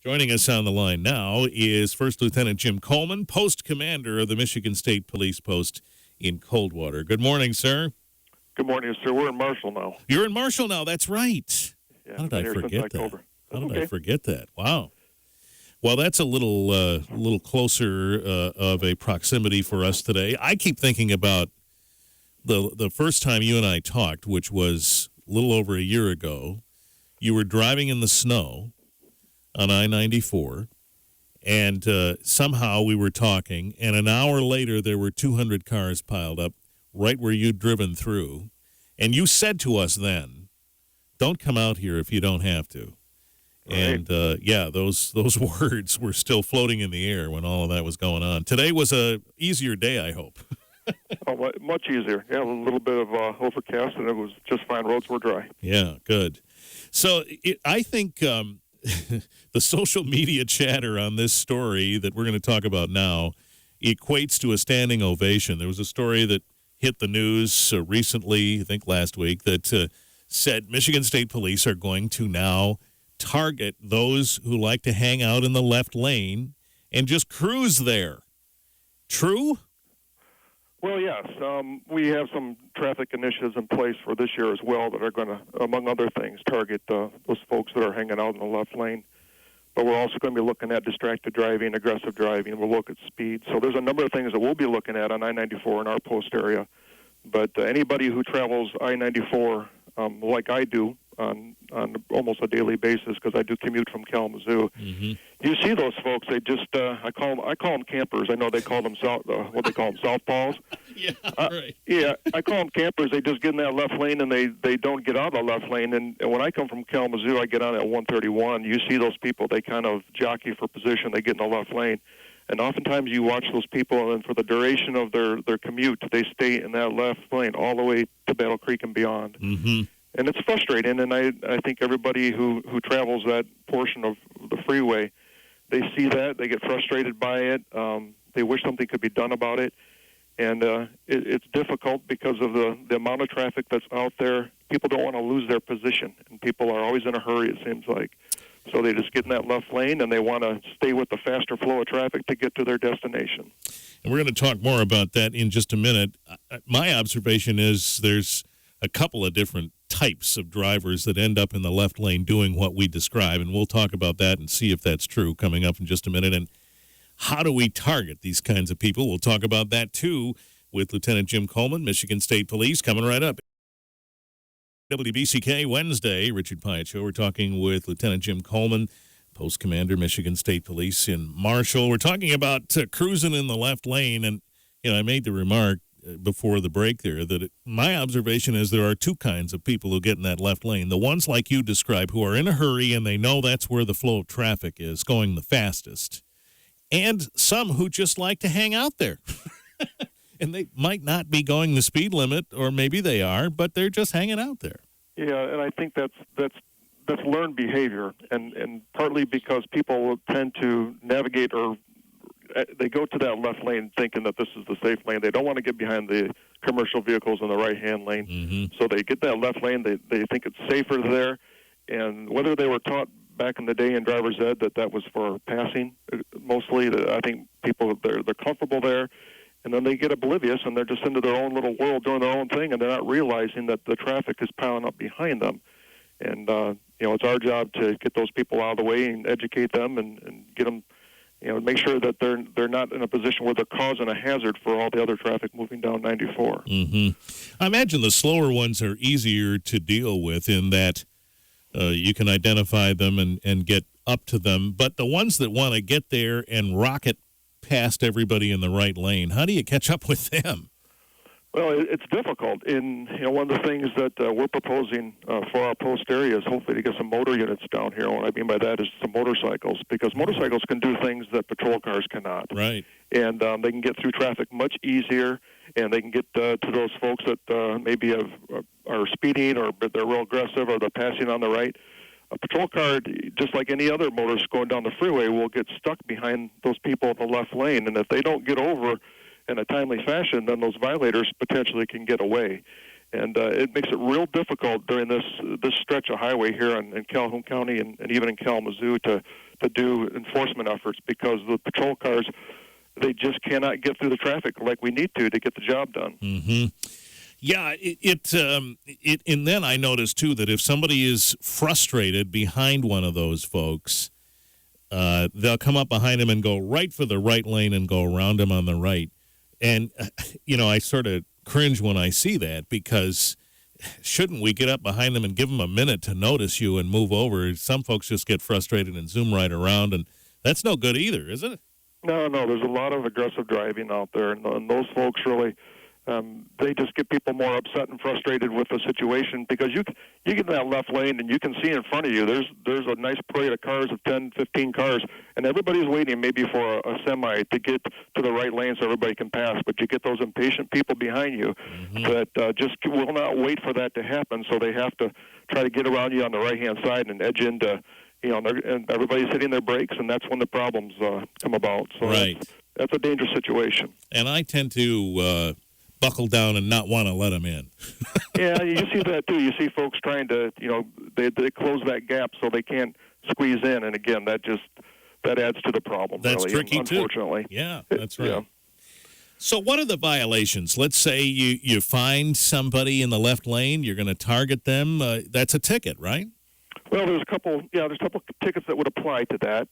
Joining us on the line now is First Lieutenant Jim Coleman, Post Commander of the Michigan State Police Post in Coldwater. Good morning, sir. Good morning, sir. We're in Marshall now. You're in Marshall now. That's right. Yeah, How did I forget that? How did okay. I forget that? Wow. Well, that's a little closer of a proximity for us today. I keep thinking about the first time you and I talked, which was a little over a year ago. You were driving in the snow on I-94, and somehow we were talking, and an hour later there were 200 cars piled up right where you'd driven through, and you said to us then, don't come out here if you don't have to. Right. And, yeah, those words were still floating in the air when all of that was going on. Today was a easier day, I hope. Oh, much easier. Yeah, a little bit of overcast, and it was just fine. Roads were dry. Yeah, good. So I think the social media chatter on this story that we're going to talk about now equates to a standing ovation. There was a story that hit the news recently, I think last week, that said Michigan State Police are going to now target those who like to hang out in the left lane and just cruise there. True? Well, yes. We have some traffic initiatives in place for this year as well that are going to, among other things, target those folks that are hanging out in the left lane. But we're also going to be looking at distracted driving, aggressive driving. We'll look at speed. So there's a number of things that we'll be looking at on I-94 in our post area. But anybody who travels I-94 like I do on almost a daily basis, because I do commute from Kalamazoo, you see those folks. They just I call them campers. I know they call them what they call them, southpaws. Yeah, right. Yeah, I call them campers. They just get in that left lane and they don't get out of the left lane. And when I come from Kalamazoo, I get on at 131. You see those people. They kind of jockey for position. They get in the left lane. And oftentimes you watch those people, and for the duration of their commute, they stay in that left lane all the way to Battle Creek and beyond. Mm-hmm. And it's frustrating, and I think everybody who travels that portion of the freeway, they see that, they get frustrated by it, they wish something could be done about it, and it's difficult because of the amount of traffic that's out there. People don't want to lose their position, and people are always in a hurry, it seems like. So they just get in that left lane, and they want to stay with the faster flow of traffic to get to their destination. And we're going to talk more about that in just a minute. My observation is there's a couple of different types of drivers that end up in the left lane doing what we describe, and we'll talk about that and see if that's true coming up in just a minute. And how do we target these kinds of people? We'll talk about that, too, with Lieutenant Jim Coleman, Michigan State Police, coming right up. WBCK Wednesday, Richard Piet Show. We're talking with Lieutenant Jim Coleman, Post Commander, Michigan State Police in Marshall. We're talking about cruising in the left lane, and I made the remark before the break there that my observation is there are two kinds of people who get in that left lane. The ones like you describe who are in a hurry and they know that's where the flow of traffic is going the fastest, and some who just like to hang out there. And they might not be going the speed limit, or maybe they are, but they're just hanging out there. Yeah, and I think that's learned behavior, and partly because people will tend to navigate, or they go to that left lane thinking that this is the safe lane. They don't want to get behind the commercial vehicles in the right-hand lane. Mm-hmm. So they get that left lane. They think it's safer there, and whether they were taught back in the day in driver's ed that was for passing, mostly, I think people, they're comfortable there. And then they get oblivious, and they're just into their own little world doing their own thing, and they're not realizing that the traffic is piling up behind them. And, it's our job to get those people out of the way and educate them and get them, make sure that they're not in a position where they're causing a hazard for all the other traffic moving down 94. Mm-hmm. I imagine the slower ones are easier to deal with in that you can identify them and get up to them. But the ones that want to get there and rocket past everybody in the right lane, how do you catch up with them? Well, it's difficult. One of the things that we're proposing for our post area is hopefully to get some motor units down here. What I mean by that is some motorcycles, because motorcycles can do things that patrol cars cannot. Right. And they can get through traffic much easier, and they can get to those folks that maybe are speeding, or they're real aggressive, or they're passing on the right. A patrol car, just like any other motorist going down the freeway, will get stuck behind those people in the left lane. And if they don't get over in a timely fashion, then those violators potentially can get away. And it makes it real difficult during this stretch of highway here in Calhoun County and even in Kalamazoo to to do enforcement efforts because the patrol cars, they just cannot get through the traffic like we need to get the job done. Mm-hmm. Yeah, and then I noticed too that if somebody is frustrated behind one of those folks, they'll come up behind him and go right for the right lane and go around him on the right. And, I sort of cringe when I see that because shouldn't we get up behind them and give them a minute to notice you and move over? Some folks just get frustrated and zoom right around, and that's no good either, is it? No, there's a lot of aggressive driving out there, and those folks really, they just get people more upset and frustrated with the situation because you get in that left lane and you can see in front of you there's a nice parade of cars of 10, 15 cars, and everybody's waiting maybe for a semi to get to the right lane so everybody can pass. But you get those impatient people behind you that just will not wait for that to happen, so they have to try to get around you on the right-hand side and edge into, and everybody's hitting their brakes, and that's when the problems come about. So right. That's a dangerous situation. And I tend to buckle down and not want to let them in. Yeah, you see that too. You see folks trying to, they close that gap so they can't squeeze in, and again, that adds to the problem. That's really, tricky unfortunately. Too. Yeah, that's right. Yeah. So what are the violations? Let's say you find somebody in the left lane, you're going to target them. That's a ticket, right? Well, there's a couple tickets that would apply to that.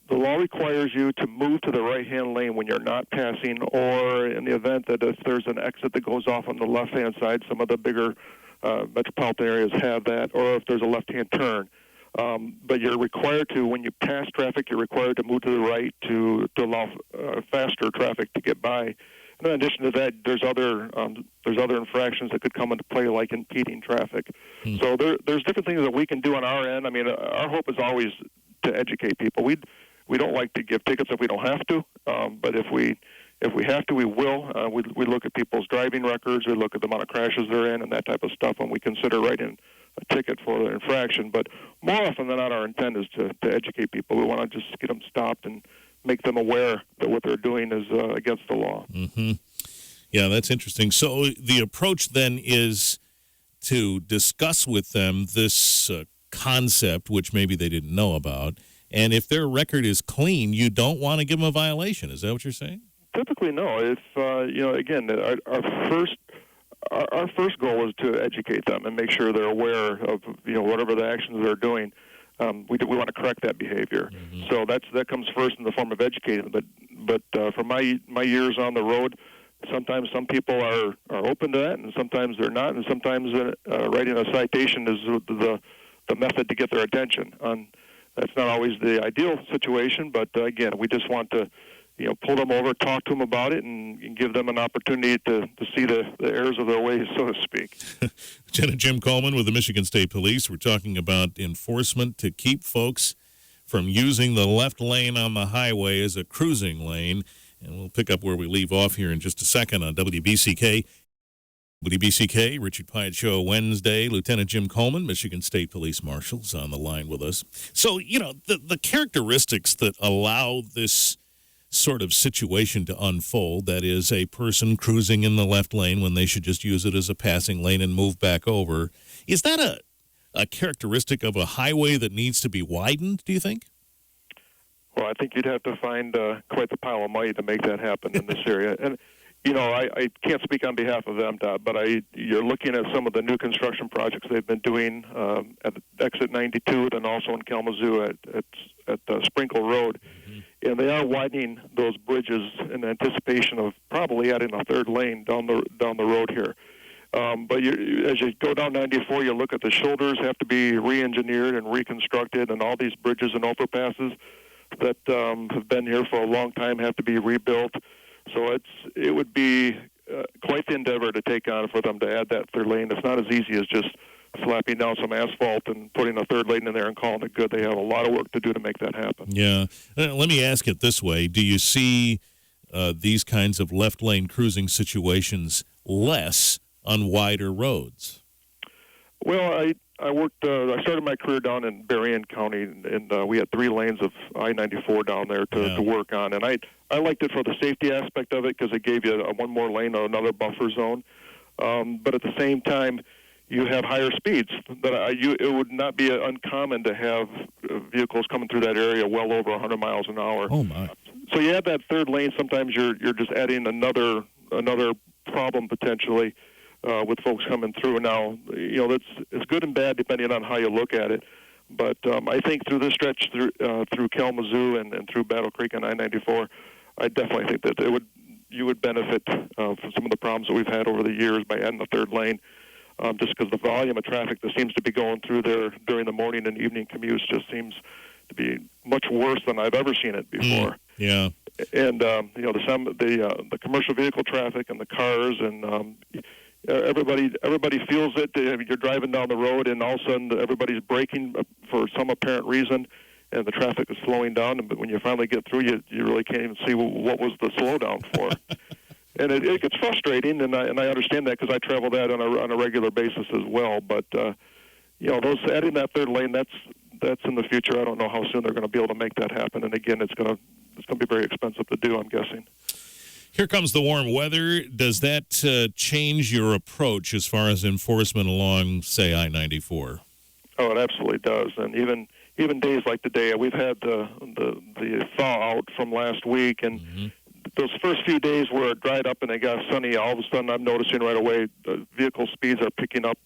The law requires you to move to the right-hand lane when you're not passing, or in the event that if there's an exit that goes off on the left-hand side, some of the bigger metropolitan areas have that, or if there's a left-hand turn. But you're required to, when you pass traffic, you're required to move to the right to allow faster traffic to get by. And in addition to that, there's other infractions that could come into play, like impeding traffic. So there's different things that we can do on our end. I mean, our hope is always to educate people. We don't like to give tickets if we don't have to, but if we have to, we will. We look at people's driving records, we look at the amount of crashes they're in, and that type of stuff when we consider writing a ticket for the infraction. But more often than not, our intent is to educate people. We want to just get them stopped and make them aware that what they're doing is against the law. Mm-hmm. Yeah, that's interesting. So the approach then is to discuss with them this concept, which maybe they didn't know about, and if their record is clean, you don't want to give them a violation. Is that what you're saying? Typically, no. If again, our first goal is to educate them and make sure they're aware of whatever the actions they're doing. We want to correct that behavior. Mm-hmm. So that comes first in the form of educating them. But from my years on the road, sometimes some people are open to that, and sometimes they're not, and sometimes writing a citation is the method to get their attention. That's not always the ideal situation, but again, we just want to pull them over, talk to them about it, and give them an opportunity to see the errors of their ways, so to speak. Lieutenant Jim Coleman with the Michigan State Police. We're talking about enforcement to keep folks from using the left lane on the highway as a cruising lane. And we'll pick up where we leave off here in just a second on WBCK. WBCK, Richard Piet Show, Wednesday. Lieutenant Jim Coleman, Michigan State Police Marshal, is on the line with us. So, the characteristics that allow this sort of situation to unfold, that is a person cruising in the left lane when they should just use it as a passing lane and move back over, is that a characteristic of a highway that needs to be widened, do you think? Well, I think you'd have to find quite the pile of money to make that happen in this area. And I can't speak on behalf of MDOT, but you're looking at some of the new construction projects they've been doing at Exit 92 and also in Kalamazoo at Sprinkle Road. Mm-hmm. And they are widening those bridges in anticipation of probably adding a third lane down the road here. But as you go down 94, you look at the shoulders have to be re-engineered and reconstructed, and all these bridges and overpasses that have been here for a long time have to be rebuilt. So it would be quite the endeavor to take on for them to add that third lane. It's not as easy as just slapping down some asphalt and putting a third lane in there and calling it good. They have a lot of work to do to make that happen. Yeah. Let me ask it this way. Do you see these kinds of left lane cruising situations less on wider roads? Well, I worked. I started my career down in Berrien County, and we had 3 lanes of I-94 down there to work on. And I liked it for the safety aspect of it because it gave you one more lane or another buffer zone. But at the same time, you have higher speeds. It would not be uncommon to have vehicles coming through that area well over 100 miles an hour. Oh my! So you have that third lane. Sometimes you're just adding another problem potentially with folks coming through. Now, it's good and bad depending on how you look at it. But I think through this stretch through Kalamazoo and through Battle Creek on I-94, I definitely think that you would benefit from some of the problems that we've had over the years by adding the third lane. Just because the volume of traffic that seems to be going through there during the morning and evening commutes just seems to be much worse than I've ever seen it before. Yeah. And the commercial vehicle traffic and the cars and everybody feels it. You're driving down the road and all of a sudden everybody's braking for some apparent reason, and the traffic is slowing down. But when you finally get through, you really can't even see what was the slowdown for. And it gets frustrating, and I understand that because I travel that on a regular basis as well. But those adding that third lane, that's in the future. I don't know how soon they're going to be able to make that happen. And again, it's going to be very expensive to do, I'm guessing. Here comes the warm weather. Does that change your approach as far as enforcement along, say, I-94? Oh, it absolutely does. And even days like today, we've had the thaw out from last week, and those first few days where it dried up and it got sunny, all of a sudden I'm noticing right away the vehicle speeds are picking up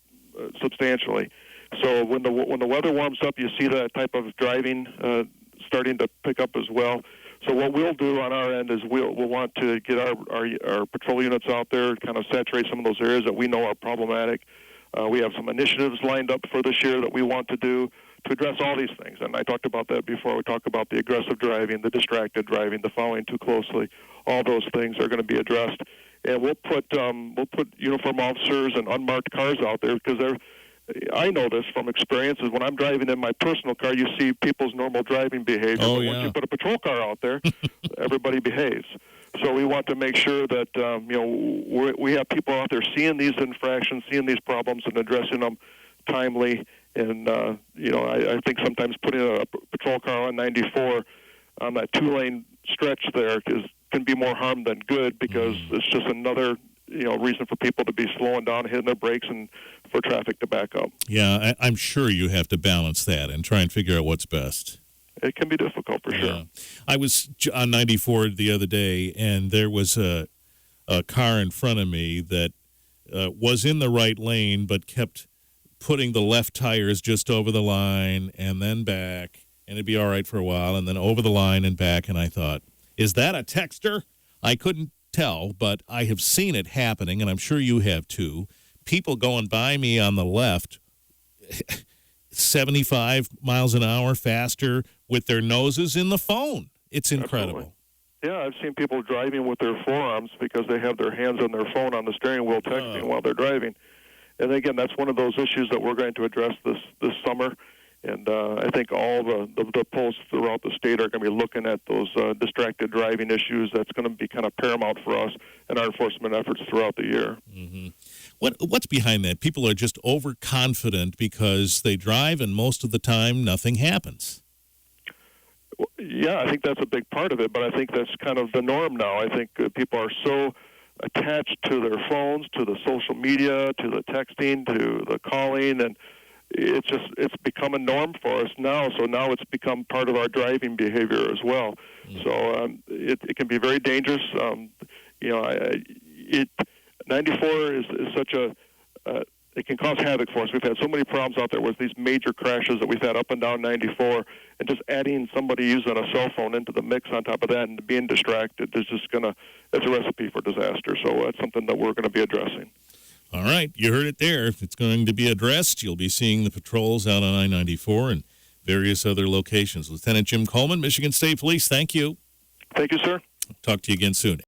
substantially. So when the weather warms up, you see that type of driving starting to pick up as well. So what we'll do on our end is we'll want to get our patrol units out there, kind of saturate some of those areas that we know are problematic. We have some initiatives lined up for this year that we want to do to address all these things. And I talked about that before. We talked about the aggressive driving, the distracted driving, the following too closely. All those things are going to be addressed. And we'll put uniform officers and unmarked cars out there because I know this from experiences. When I'm driving in my personal car, you see people's normal driving behavior. Oh, but yeah. once you put a patrol car out there, everybody behaves. So we want to make sure that we have people out there seeing these infractions, seeing these problems, and addressing them timely. And I think sometimes putting a patrol car on 94 on that two-lane stretch there can be more harm than good because it's just another reason for people to be slowing down, hitting their brakes, and for traffic to back up. Yeah, I'm sure you have to balance that and try and figure out what's best. It can be difficult for sure. I was on 94 the other day, and there was a car in front of me that was in the right lane but kept putting the left tires just over the line and then back, and it'd be all right for a while, and then over the line and back, and I thought, is that a texter? I couldn't tell, but I have seen it happening, and I'm sure you have too. People going by me on the left 75 miles an hour faster with their noses in the phone. It's incredible. Absolutely. Yeah, I've seen people driving with their forearms because they have their hands on their phone on the steering wheel texting while they're driving. And again, that's one of those issues that we're going to address this summer. And I think all the posts throughout the state are going to be looking at those distracted driving issues. That's going to be kind of paramount for us and our enforcement efforts throughout the year. Mm-hmm. What's behind that? People are just overconfident because they drive, and most of the time nothing happens. Yeah, I think that's a big part of it, but I think that's kind of the norm now. I think people are so attached to their phones, to the social media, to the texting, to the calling, and it's become a norm for us now. So now it's become part of our driving behavior as well. So it can be very dangerous. 94 is such it can cause havoc for us. We've had so many problems out there with these major crashes that we've had up and down 94, and just adding somebody using a cell phone into the mix on top of that and being distracted is just that's a recipe for disaster. So that's something that we're going to be addressing. All right, you heard it there. It's going to be addressed. You'll be seeing the patrols out on I-94 and various other locations. Lieutenant Jim Coleman, Michigan State Police, thank you. Thank you, sir. Talk to you again soon.